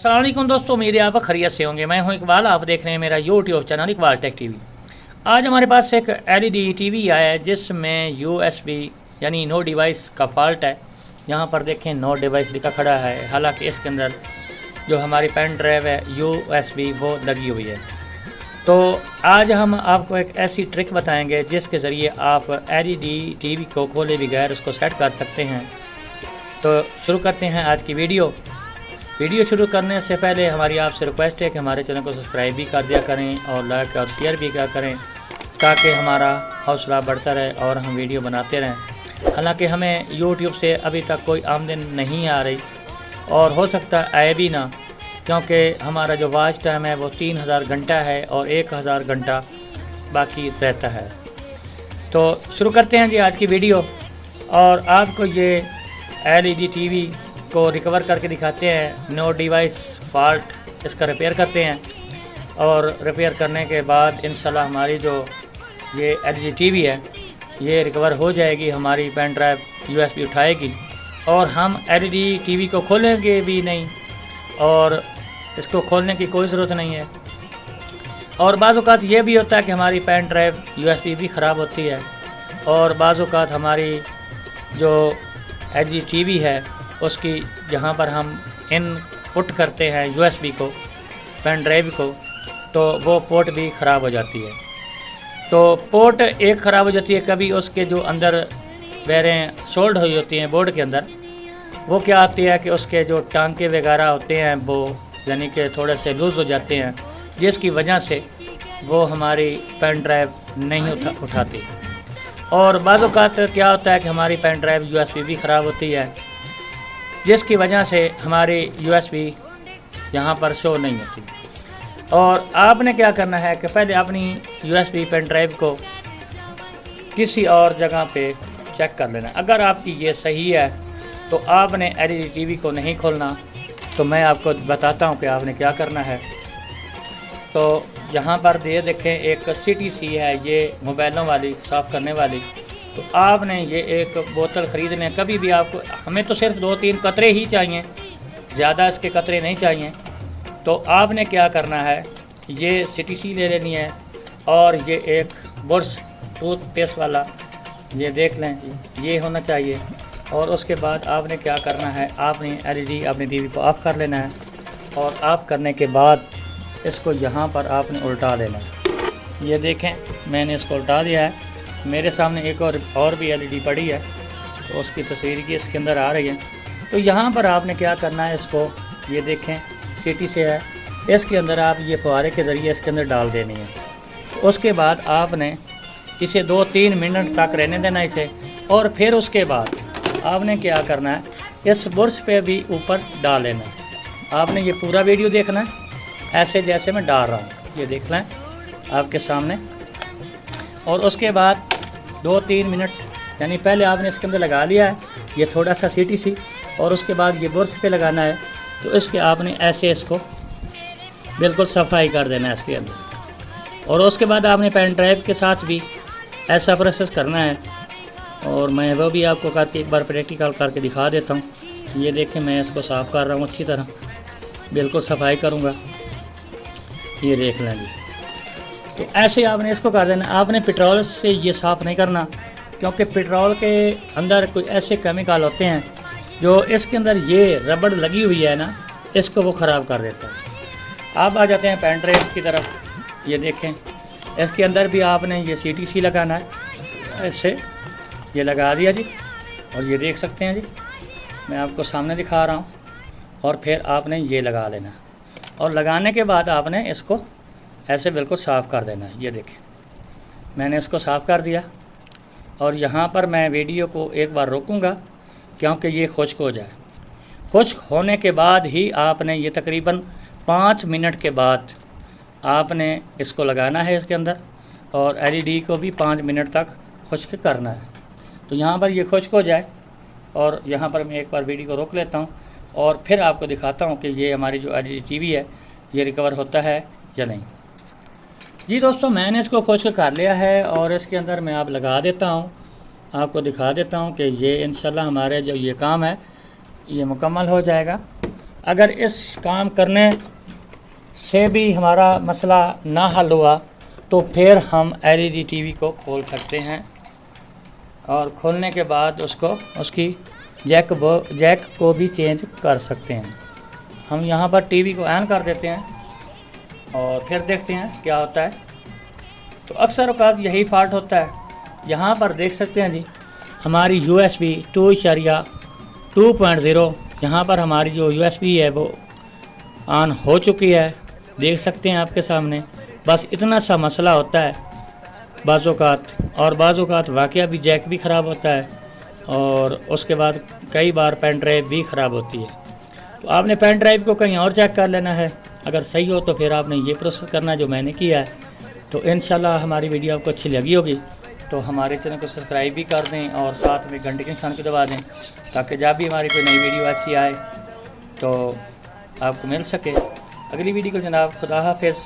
अस्सलाम वालेकुम दोस्तों, मेरे आप खैरियत से होंगे। मैं हूं इकबाल, आप देख रहे हैं मेरा YouTube channel Iqbal tech TV. आज हमारे पास एक एलईडी टीवी आया है जिसमें यूएसबी यानी नो डिवाइस का फॉल्ट है। यहाँ पर देखें नो डिवाइस लिखा खड़ा है, हालांकि इसके अंदर जो हमारी पेन ड्राइव है यूएसबी वो लगी हुई है। तो आज हम आपको एक ऐसी ट्रिक बताएंगे जिसके ज़रिए आप एलईडी टीवी को खोले बगैर उसको सेट कर सकते हैं। तो शुरू करते हैं आज की वीडियो शुरू करने से पहले हमारी आपसे रिक्वेस्ट है कि हमारे चैनल को सब्सक्राइब भी कर दिया करें और लाइक और शेयर भी किया करें ताकि हमारा हौसला बढ़ता रहे और हम वीडियो बनाते रहें। हालांकि हमें YouTube से अभी तक कोई आमदन नहीं आ रही और हो सकता आए भी ना, क्योंकि हमारा जो वॉच टाइम है वो 3000 घंटा है और 1000 घंटा बाकी रहता है। तो शुरू करते हैं जी आज की वीडियो और आपको ये एलईडी टीवी को रिकवर करके दिखाते हैं। नो डिवाइस फॉल्ट इसका रिपेयर करते हैं और रिपेयर करने के बाद इंशाल्लाह हमारी जो ये एलईडी टीवी है ये रिकवर हो जाएगी। हमारी पेन ड्राइव यूएसबी उठाएगी और हम एलईडी टीवी को खोलेंगे भी नहीं और इसको खोलने की कोई ज़रूरत नहीं है। और बाज़ औक़ात ये भी होता है कि हमारी पेन ड्राइव यूएसबी भी ख़राब होती है और बाज़ औक़ात हमारी जो एलईडी टीवी है उसकी जहाँ पर हम इनपुट करते हैं यूएसबी को पेन ड्राइव को, तो वो पोर्ट भी ख़राब हो जाती है। तो पोर्ट एक ख़राब हो जाती है, कभी उसके जो अंदर वायरें सोल्ड हुई होती हैं बोर्ड के अंदर, वो क्या आती है कि उसके जो टांके वगैरह होते हैं वो यानी कि थोड़े से लूज़ हो जाते हैं, जिसकी वजह से वो हमारी पेन ड्राइव नहीं उठाती। और बाज़ औक़ात क्या होता है कि हमारी पेन ड्राइव यूएसबी भी ख़राब होती है, जिसकी वजह से हमारी यूएसबी यहाँ पर शो नहीं होती। और आपने क्या करना है कि पहले अपनी यूएसबी पेन ड्राइव को किसी और जगह पे चेक कर लेना। अगर आपकी ये सही है तो आपने एलईडी टीवी को नहीं खोलना। तो मैं आपको बताता हूँ कि आपने क्या करना है। तो यहाँ पर ये देखें एक CTC है, ये मोबाइलों वाली साफ़ करने वाली। तो आपने ये एक बोतल ख़रीद लें। कभी भी आपको, हमें तो सिर्फ 2-3 कतरे ही चाहिए, ज़्यादा इसके कतरे नहीं चाहिए। तो आपने क्या करना है, ये CTC ले लेनी है और ये एक ब्रश टूथपेस्ट वाला ये देख लें, ये होना चाहिए। और उसके बाद आपने क्या करना है, आपने एलईडी अपनी टीवी को ऑफ़ कर लेना है और ऑफ़ करने के बाद इसको यहाँ पर आपने उल्टा लेना है। ये देखें मैंने इसको उल्टा दिया है। मेरे सामने एक और भी एलईडी पड़ी है, तो उसकी तस्वीर की इसके अंदर आ रही है। तो यहाँ पर आपने क्या करना है, इसको ये देखें सीटी से है, इसके अंदर आप ये फुहारे के ज़रिए इसके अंदर डाल देनी है। उसके बाद आपने इसे 2-3 मिनट तक रहने देना इसे। और फिर उसके बाद आपने क्या करना है, इस ब्रश पे भी ऊपर डाल लेना है। आपने ये पूरा वीडियो देखना है ऐसे जैसे मैं डाल रहा हूँ, ये देख लें आपके सामने। और उसके बाद 2-3 मिनट यानी पहले आपने इसके अंदर लगा लिया है ये थोड़ा सा CTC, और उसके बाद ये ब्रश पे लगाना है। तो इसके आपने ऐसे इसको बिल्कुल सफाई कर देना है इसके अंदर। और उसके बाद आपने पेन ड्राइव के साथ भी ऐसा प्रोसेस करना है। और मैं वो भी आपको करके एक बार प्रैक्टिकल करके दिखा देता हूँ। ये देखें मैं इसको साफ़ कर रहा हूँ, अच्छी तरह बिल्कुल सफाई करूँगा, ये देख लें जी। तो ऐसे आपने इसको कर देना। आपने पेट्रोल से ये साफ़ नहीं करना, क्योंकि पेट्रोल के अंदर कोई ऐसे केमिकल होते हैं जो इसके अंदर ये रबड़ लगी हुई है ना, इसको वो ख़राब कर देता है। आप आ जाते हैं पेन ड्राइव की तरफ। ये देखें इसके अंदर भी आपने ये CTC लगाना है, ऐसे ये लगा दिया जी। और ये देख सकते हैं जी, मैं आपको सामने दिखा रहा हूँ। और फिर आपने ये लगा लेना और लगाने के बाद आपने इसको ऐसे बिल्कुल साफ़ कर देना है। ये देखें मैंने इसको साफ़ कर दिया। और यहाँ पर मैं वीडियो को एक बार रोकूँगा क्योंकि ये खुश्क हो जाए। खुश्क होने के बाद ही आपने ये तकरीबन 5 मिनट के बाद आपने इसको लगाना है इसके अंदर, और एलईडी को भी 5 मिनट तक खुश्क करना है। तो यहाँ पर ये खुश्क हो जाए और यहाँ पर मैं एक बार वीडियो को रोक लेता हूँ और फिर आपको दिखाता हूँ कि ये हमारी जो एलईडी टीवी है ये रिकवर होता है या नहीं। जी दोस्तों, मैंने इसको खुश्क कर लिया है और इसके अंदर मैं आप लगा देता हूँ, आपको दिखा देता हूँ कि ये इंशाल्लाह हमारे जो ये काम है ये मुकम्मल हो जाएगा। अगर इस काम करने से भी हमारा मसला ना हल हुआ तो फिर हम एलईडी टीवी को खोल सकते हैं और खोलने के बाद उसकी जैक को भी चेंज कर सकते हैं। हम यहाँ पर टीवी को ऑन कर देते हैं और फिर देखते हैं क्या होता है। तो अक्सर औक़ात यही फॉल्ट होता है। यहाँ पर देख सकते हैं जी, हमारी USB 2.0 यहाँ पर हमारी जो USB है वो ऑन हो चुकी है, देख सकते हैं आपके सामने। बस इतना सा मसला होता है बाज़-औक़ात, और बाज़-औक़ात वाक़या भी जैक भी ख़राब होता है और उसके बाद कई बार पेन ड्राइव भी ख़राब होती है। तो आपने पेन ड्राइव को कहीं और चेक कर लेना है, अगर सही हो तो फिर आपने ये प्रोसेस करना है जो मैंने किया है। तो इंशाल्लाह हमारी वीडियो आपको अच्छी लगी होगी तो हमारे चैनल को सब्सक्राइब भी कर दें और साथ में घंटे के निशान को दबा दें, ताकि जब भी हमारी कोई नई वीडियो ऐसी आए तो आपको मिल सके। अगली वीडियो को जनाब, खुदा हाफिज़।